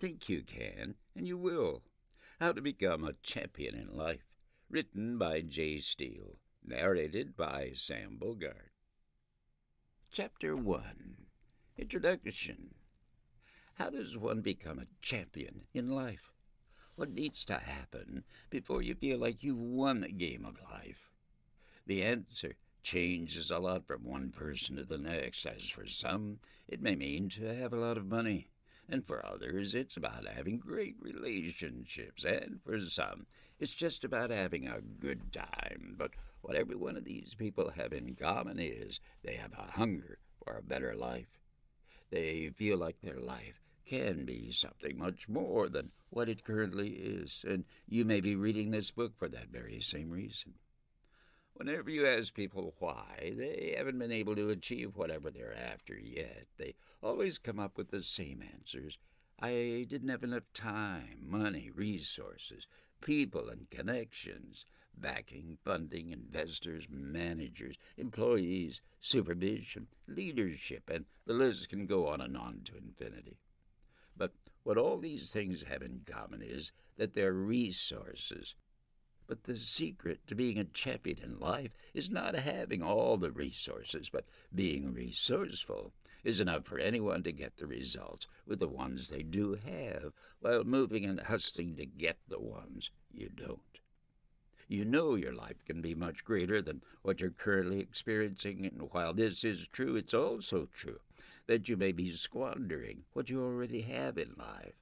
Think you can, and you will. How to Become a Champion in Life. Written by J. Steele. Narrated by Sam Bogart. Chapter 1. Introduction. How does one become a champion in life? What needs to happen before you feel like you've won the game of life? The answer changes a lot from one person to the next. As for some, it may mean to have a lot of money. And for others, it's about having great relationships. And for some, it's just about having a good time. But what every one of these people have in common is they have a hunger for a better life. They feel like their life can be something much more than what it currently is. And you may be reading this book for that very same reason. Whenever you ask people why, they haven't been able to achieve whatever they're after yet. They always come up with the same answers. I didn't have enough time, money, resources, people and connections, backing, funding, investors, managers, employees, supervision, leadership, and the list can go on to infinity. But what all these things have in common is that they're resources. But the secret to being a champion in life is not having all the resources, but being resourceful is enough for anyone to get the results with the ones they do have, while moving and hustling to get the ones you don't. You know your life can be much greater than what you're currently experiencing, and while this is true, it's also true that you may be squandering what you already have in life.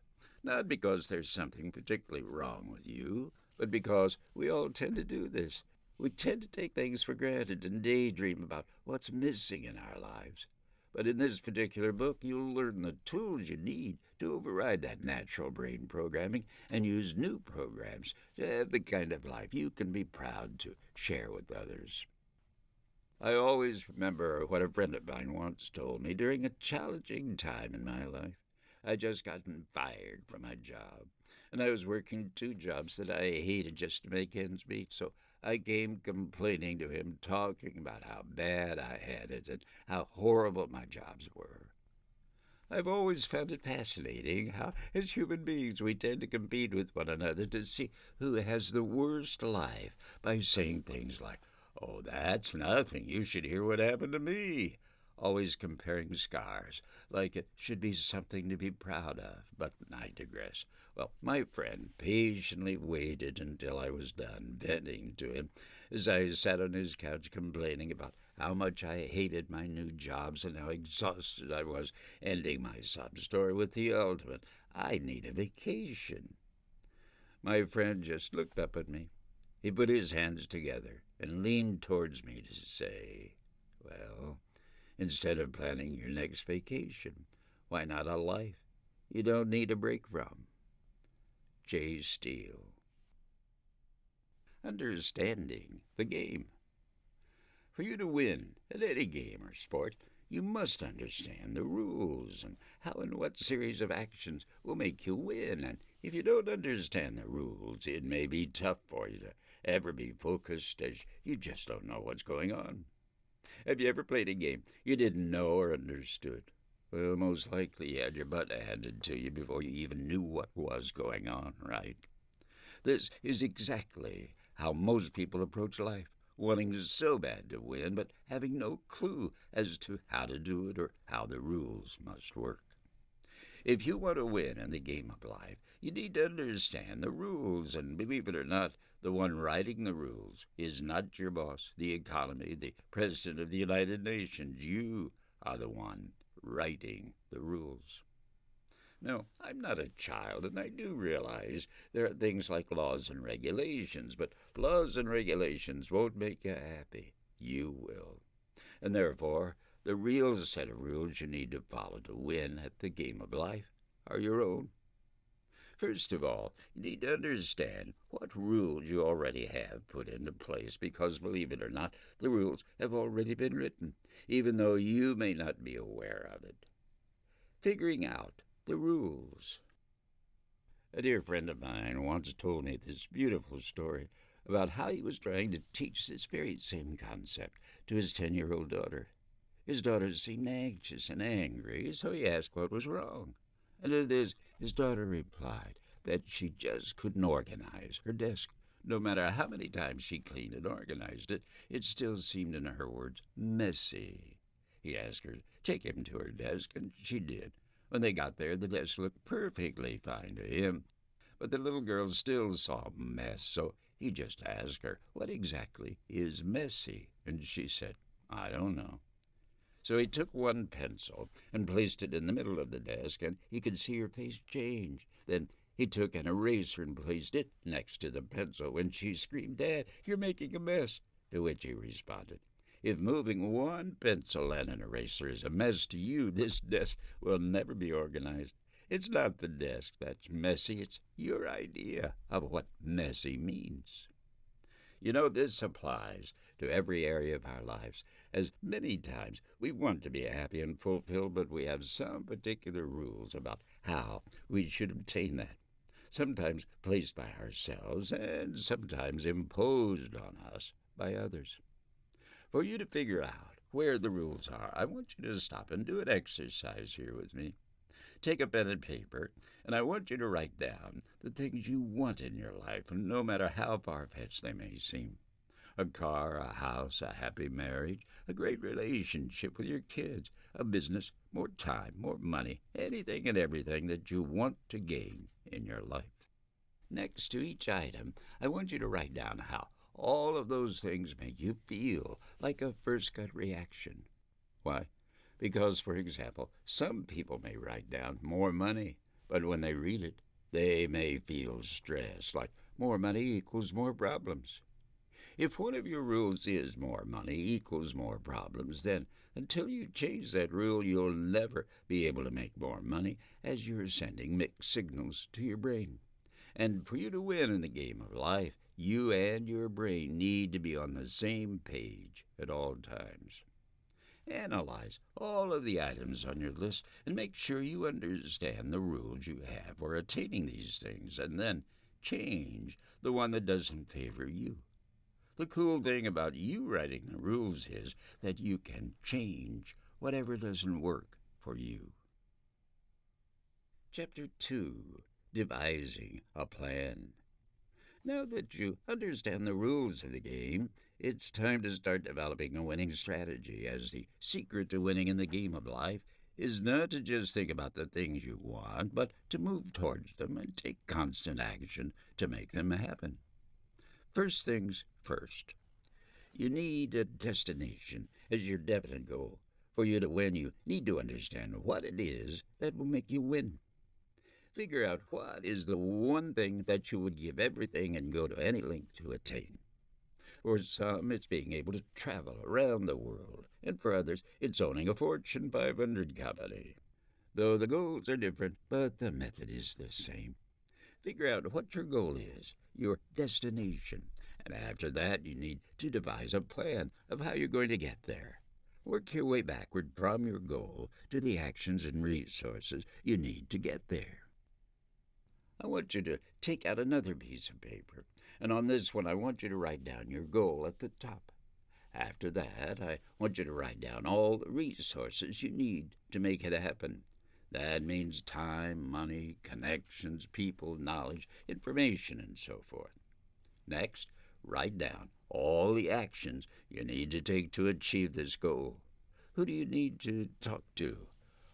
Not because there's something particularly wrong with you, but because we all tend to do this. We tend to take things for granted and daydream about what's missing in our lives. But in this particular book, you'll learn the tools you need to override that natural brain programming and use new programs to have the kind of life you can be proud to share with others. I always remember what a friend of mine once told me during a challenging time in my life. I'd just gotten fired from my job, and I was working 2 jobs that I hated just to make ends meet, so I came complaining to him, talking about how bad I had it and how horrible my jobs were. I've always found it fascinating how, as human beings, we tend to compete with one another to see who has the worst life by saying things like, "Oh, that's nothing. You should hear what happened to me." Always comparing scars, like it should be something to be proud of. But I digress. Well, my friend patiently waited until I was done venting to him as I sat on his couch complaining about how much I hated my new jobs and how exhausted I was, ending my sob story with the ultimate, I need a vacation. My friend just looked up at me. He put his hands together and leaned towards me to say, "Well, instead of planning your next vacation, why not a life you don't need a break from?" J. Steele. Understanding the game. For you to win at any game or sport, you must understand the rules and how and what series of actions will make you win. And if you don't understand the rules, it may be tough for you to ever be focused, as you just don't know what's going on. Have you ever played a game you didn't know or understood? Well, most likely you had your butt handed to you before you even knew what was going on, right? This is exactly how most people approach life, wanting so bad to win, but having no clue as to how to do it or how the rules must work. If you want to win in the game of life, you need to understand the rules, and believe it or not, the one writing the rules is not your boss, the economy, the president of the United Nations. You are the one writing the rules. Now, I'm not a child, and I do realize there are things like laws and regulations, but laws and regulations won't make you happy. You will. And therefore, the real set of rules you need to follow to win at the game of life are your own. First of all, you need to understand what rules you already have put into place, because, believe it or not, the rules have already been written, even though you may not be aware of it. Figuring out the rules. A dear friend of mine once told me this beautiful story about how he was trying to teach this very same concept to his 10-year-old daughter. His daughter seemed anxious and angry, so he asked what was wrong. And to this, His daughter replied that she just couldn't organize her desk. No matter how many times she cleaned and organized it, it still seemed, in her words, messy. He asked her to take him to her desk, and she did. When they got there, the desk looked perfectly fine to him. But the little girl still saw mess, so he just asked her, "What exactly is messy?" And she said, "I don't know." So he took one pencil and placed it in the middle of the desk, and he could see her face change. Then he took an eraser and placed it next to the pencil, and she screamed, "Dad, you're making a mess." To which he responded, "If moving one pencil and an eraser is a mess to you, this desk will never be organized. It's not the desk that's messy, it's your idea of what messy means." You know, this applies to every area of our lives, as many times we want to be happy and fulfilled, but we have some particular rules about how we should obtain that, sometimes placed by ourselves and sometimes imposed on us by others. For you to figure out where the rules are, I want you to stop and do an exercise here with me. Take a pen and paper, and I want you to write down the things you want in your life, no matter how far-fetched they may seem. A car, a house, a happy marriage, a great relationship with your kids, a business, more time, more money, anything and everything that you want to gain in your life. Next to each item, I want you to write down how all of those things make you feel, like a first gut reaction. Why? Because, for example, some people may write down more money, but when they read it, they may feel stressed, like more money equals more problems. If one of your rules is more money equals more problems, then until you change that rule, you'll never be able to make more money, as you're sending mixed signals to your brain. And for you to win in the game of life, you and your brain need to be on the same page at all times. Analyze all of the items on your list and make sure you understand the rules you have for attaining these things, and then change the one that doesn't favor you. The cool thing about you writing the rules is that you can change whatever doesn't work for you. Chapter 2. Devising a Plan. Now that you understand the rules of the game, it's time to start developing a winning strategy, as the secret to winning in the game of life is not to just think about the things you want, but to move towards them and take constant action to make them happen. First things first. You need a destination as your definite goal. For you to win, you need to understand what it is that will make you win. Figure out what is the one thing that you would give everything and go to any length to attain. For some, it's being able to travel around the world, and for others, it's owning a Fortune 500 company. Though the goals are different, but the method is the same. Figure out what your goal is, your destination, and after that, you need to devise a plan of how you're going to get there. Work your way backward from your goal to the actions and resources you need to get there. I want you to take out another piece of paper, and on this one I want you to write down your goal at the top. After that, I want you to write down all the resources you need to make it happen. That means time, money, connections, people, knowledge, information, and so forth. Next, write down all the actions you need to take to achieve this goal. Who do you need to talk to?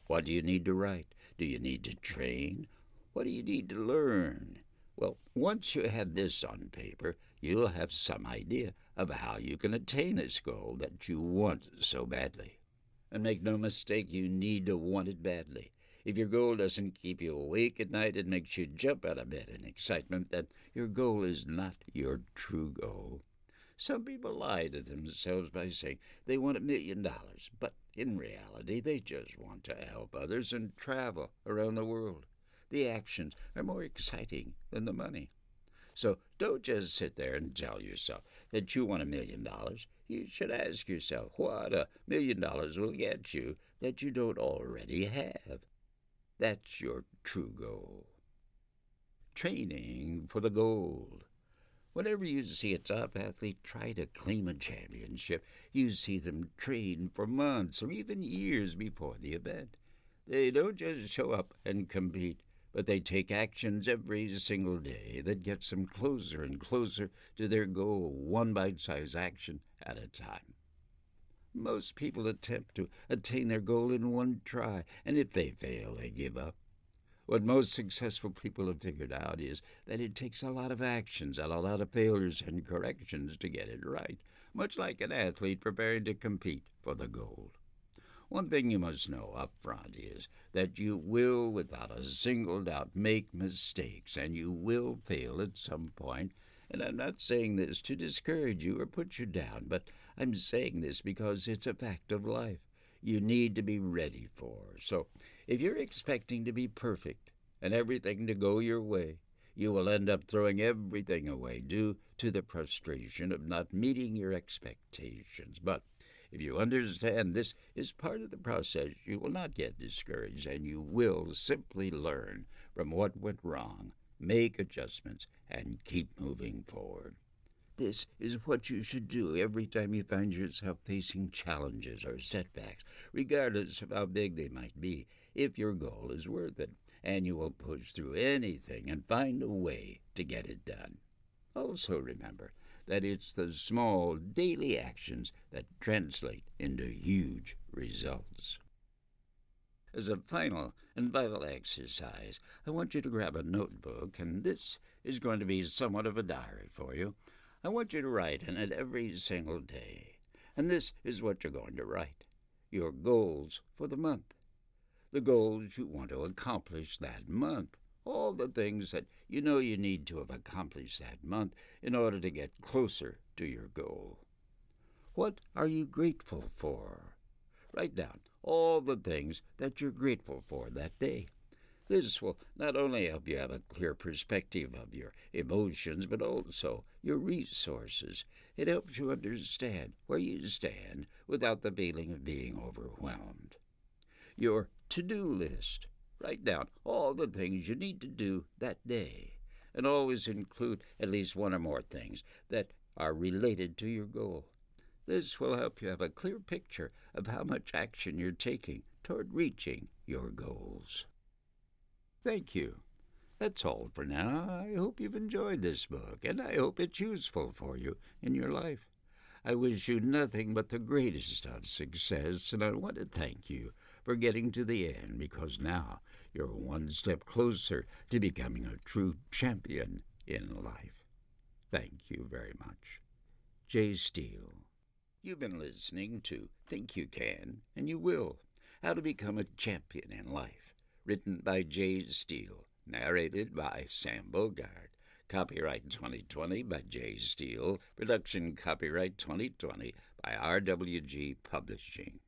What do you need to write? Do you need to train? What do you need to learn? Well, once you have this on paper, you'll have some idea of how you can attain this goal that you want so badly. And make no mistake, you need to want it badly. If your goal doesn't keep you awake at night and makes you jump out of bed in excitement, then your goal is not your true goal. Some people lie to themselves by saying they want $1 million, but in reality, they just want to help others and travel around the world. The actions are more exciting than the money. So don't just sit there and tell yourself that you want $1 million. You should ask yourself what $1 million will get you that you don't already have. That's your true goal. Training for the gold. Whenever you see a top athlete try to claim a championship, you see them train for months or even years before the event. They don't just show up and compete, but they take actions every single day that gets them closer and closer to their goal, one bite-sized action at a time. Most people attempt to attain their goal in one try, and if they fail, they give up. What most successful people have figured out is that it takes a lot of actions and a lot of failures and corrections to get it right, much like an athlete preparing to compete for the gold. One thing you must know up front is that you will, without a single doubt, make mistakes, and you will fail at some point. And I'm not saying this to discourage you or put you down, but I'm saying this because it's a fact of life you need to be ready for. So if you're expecting to be perfect and everything to go your way, you will end up throwing everything away due to the frustration of not meeting your expectations. But if you understand this is part of the process, you will not get discouraged, and you will simply learn from what went wrong, make adjustments, and keep moving forward. This is what you should do every time you find yourself facing challenges or setbacks, regardless of how big they might be, if your goal is worth it, and you will push through anything and find a way to get it done. Also remember that it's the small daily actions that translate into huge results. As a final and vital exercise, I want you to grab a notebook, and this is going to be somewhat of a diary for you. I want you to write in it every single day, and this is what you're going to write: your goals for the month, the goals you want to accomplish that month, all the things that you know you need to have accomplished that month in order to get closer to your goal. What are you grateful for? Write down all the things that you're grateful for that day. This will not only help you have a clear perspective of your emotions, but also your resources. It helps you understand where you stand without the feeling of being overwhelmed. Your to-do list. Write down all the things you need to do that day, and always include at least one or more things that are related to your goal. This will help you have a clear picture of how much action you're taking toward reaching your goals. Thank you. That's all for now. I hope you've enjoyed this book, and I hope it's useful for you in your life. I wish you nothing but the greatest of success, and I want to thank you for getting to the end, because now you're one step closer to becoming a true champion in life. Thank you very much. J. Steele. You've been listening to Think You Can, and You Will, How to Become a Champion in Life, written by J. Steele, narrated by Sam Bogart. Copyright 2020 by J. Steele. Production copyright 2020 by RWG Publishing.